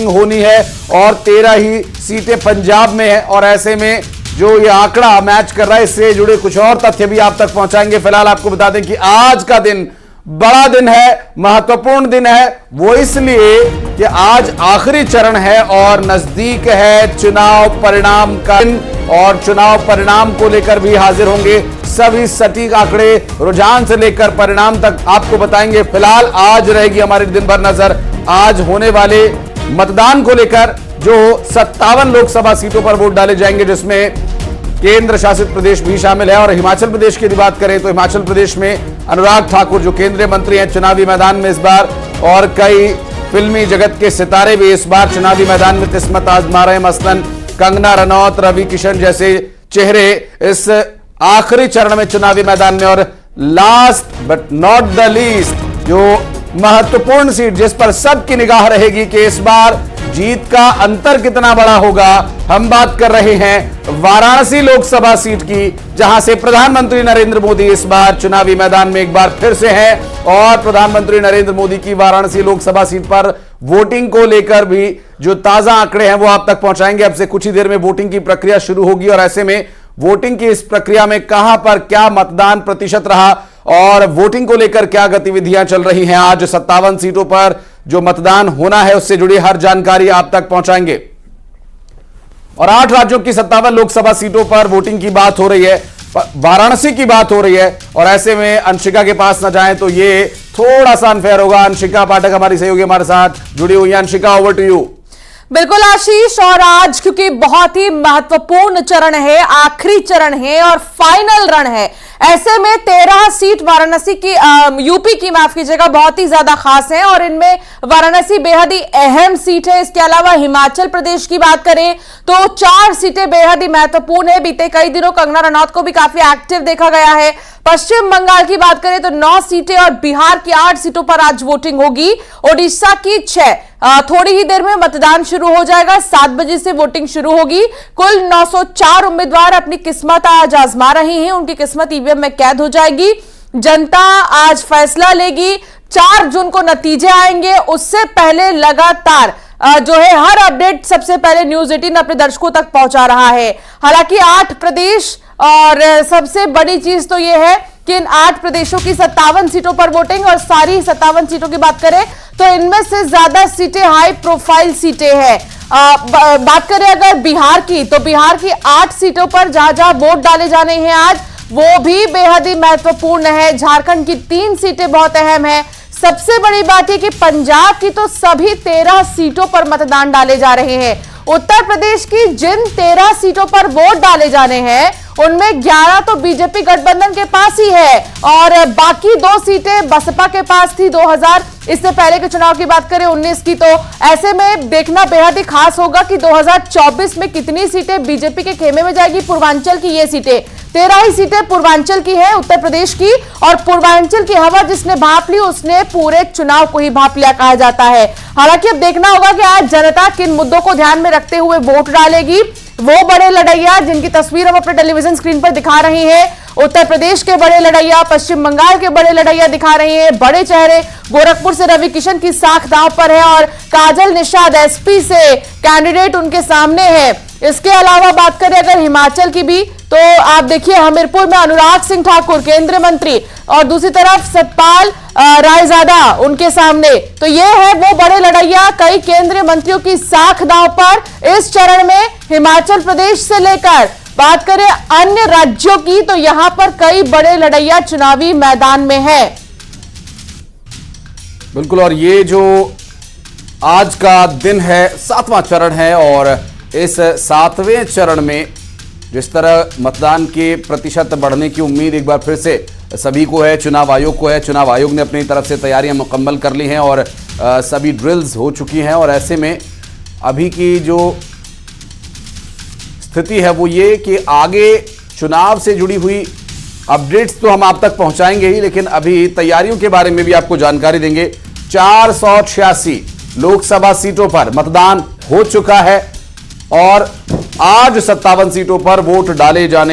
होनी है और 13 ही सीटें पंजाब में है। और ऐसे में जो ये आंकड़ा मैच कर रहा है, इससे जुड़े कुछ और तथ्य भी आप तक पहुंचाएंगे। फिलहाल आपको बता दें कि आज का दिन बड़ा दिन है, महत्वपूर्ण दिन है, वो इसलिए कि आज आखिरी चरण है और नजदीक है चुनाव परिणाम का दिन। और चुनाव परिणाम को लेकर भी हाजिर होंगे, सभी सटीक आंकड़े रुझान से लेकर परिणाम तक आपको बताएंगे। फिलहाल आज रहेगी हमारी दिन भर नजर आज होने वाले मतदान को लेकर, जो 57 लोकसभा सीटों पर वोट डाले जाएंगे, जिसमें केंद्र शासित प्रदेश भी शामिल है। और हिमाचल प्रदेश की बात करें तो हिमाचल प्रदेश में अनुराग ठाकुर जो केंद्रीय मंत्री हैं चुनावी मैदान में इस बार, और कई फिल्मी जगत के सितारे भी इस बार चुनावी मैदान में किस्मत आजमा रहे हैं। मसलन कंगना रनौत, रवि किशन जैसे चेहरे इस आखिरी चरण में चुनावी मैदान में। और last but not the least, जो महत्वपूर्ण सीट जिस पर सबकी निगाह रहेगी कि इस बार जीत का अंतर कितना बड़ा होगा, हम बात कर रहे हैं वाराणसी लोकसभा सीट की, जहां से प्रधानमंत्री नरेंद्र मोदी इस बार चुनावी मैदान में एक बार फिर से हैं। और प्रधानमंत्री नरेंद्र मोदी की वाराणसी लोकसभा सीट पर वोटिंग को लेकर भी जो ताजा आंकड़े हैं वो आप तक पहुंचाएंगे। अब से कुछ ही देर में वोटिंग की प्रक्रिया शुरू होगी और ऐसे में वोटिंग की इस प्रक्रिया में कहां पर क्या मतदान प्रतिशत रहा और वोटिंग को लेकर क्या गतिविधियां चल रही हैं, आज 57 सीटों पर जो मतदान होना है उससे जुड़ी हर जानकारी आप तक पहुंचाएंगे। और 8 राज्यों की 57 लोकसभा सीटों पर वोटिंग की बात हो रही है, वाराणसी की बात हो रही है। और ऐसे में अंशिका के पास न जाएं तो ये थोड़ा सा अनफेयर होगा। अंशिका पाठक हमारी सहयोगी हमारे साथ जुड़ी हुई है। Anshika, over to you. बिल्कुल आशीष, और आज क्योंकि बहुत ही महत्वपूर्ण चरण है, आखिरी चरण है और फाइनल रण है, ऐसे में 13 सीट वाराणसी की यूपी की, माफ कीजिएगा, बहुत ही ज्यादा खास है और इनमें वाराणसी बेहद ही अहम सीट है। इसके अलावा हिमाचल प्रदेश की बात करें तो 4 सीटें बेहद ही महत्वपूर्ण है। बीते कई दिनों कंगना रनौत को भी काफी एक्टिव देखा गया है। पश्चिम बंगाल की बात करें तो 9 सीटें और बिहार की 8 सीटों पर आज वोटिंग होगी। ओडिशा की 6, थोड़ी ही देर में मतदान शुरू हो जाएगा, 7 बजे से वोटिंग शुरू होगी। कुल 904 उम्मीदवार अपनी किस्मत आज आजमा रहे हैं, उनकी किस्मत ईवीएम में कैद हो जाएगी। जनता आज फैसला लेगी, 4 जून को नतीजे आएंगे। उससे पहले लगातार जो है हर अपडेट सबसे पहले न्यूज 18 अपने दर्शकों तक पहुंचा रहा है। हालांकि 8 प्रदेश, और सबसे बड़ी चीज तो यह है कि इन 8 प्रदेशों की 57 सीटों पर वोटिंग, और सारी 57 सीटों की बात करें तो इनमें से ज्यादा सीटें हाई प्रोफाइल सीटें हैं। बात करें अगर बिहार की, तो बिहार की 8 सीटों पर जहां जहां वोट डाले जाने हैं आज, वो भी बेहद ही महत्वपूर्ण है। झारखंड की 3 सीटें बहुत अहम है। सबसे बड़ी बात है कि पंजाब की तो सभी 13 सीटों पर मतदान डाले जा रहे हैं। उत्तर प्रदेश की जिन 13 सीटों पर वोट डाले जाने हैं उनमें 11 तो बीजेपी गठबंधन के पास ही है और बाकी 2 सीटें बसपा के पास थी 2000 इससे पहले के चुनाव की बात करें 19 की। तो ऐसे में देखना बेहद ही खास होगा कि 2024 में कितनी सीटें बीजेपी के खेमे में जाएगी। पूर्वांचल की ये सीटें, 13 ही सीटें पूर्वांचल की है उत्तर प्रदेश की, और पूर्वांचल की हवा जिसने भांप ली उसने पूरे चुनाव को ही भांप लिया कहा जाता है। हालांकि अब देखना होगा कि आज जनता किन मुद्दों को ध्यान में रखते हुए वोट डालेगी। वो बड़े लड़ैया जिनकी तस्वीर हम अपने टेलीविजन स्क्रीन पर दिखा रहे हैं, उत्तर प्रदेश के बड़े लड़ैया, पश्चिम बंगाल के बड़े लड़ैया दिखा रहे हैं, बड़े चेहरे। गोरखपुर से रवि किशन की साख दांव पर है और काजल निषाद एसपी से कैंडिडेट उनके सामने है। इसके अलावा बात करें अगर हिमाचल की भी, तो आप देखिए हमीरपुर में अनुराग सिंह ठाकुर केंद्रीय मंत्री, और दूसरी तरफ सतपाल रायजादा उनके सामने। तो ये है वो बड़े लड़ैया, कई केंद्रीय मंत्रियों की साख दांव पर इस चरण में। हिमाचल प्रदेश से लेकर बात करें अन्य राज्यों की, तो यहां पर कई बड़े लड़ैया चुनावी मैदान में है। बिल्कुल, और ये जो आज का दिन है 7वां चरण है, और इस 7वें चरण में जिस तरह मतदान के प्रतिशत बढ़ने की उम्मीद एक बार फिर से सभी को है, चुनाव आयोग को है। चुनाव आयोग ने अपनी तरफ से तैयारियां मुकम्मल कर ली हैं और सभी ड्रिल्स हो चुकी हैं। और ऐसे में अभी की जो स्थिति है वो ये कि आगे चुनाव से जुड़ी हुई अपडेट्स तो हम आप तक पहुंचाएंगे ही, लेकिन अभी तैयारियों के बारे में भी आपको जानकारी देंगे। 486 लोकसभा सीटों पर मतदान हो चुका है और आज 57 सीटों पर वोट डाले जाने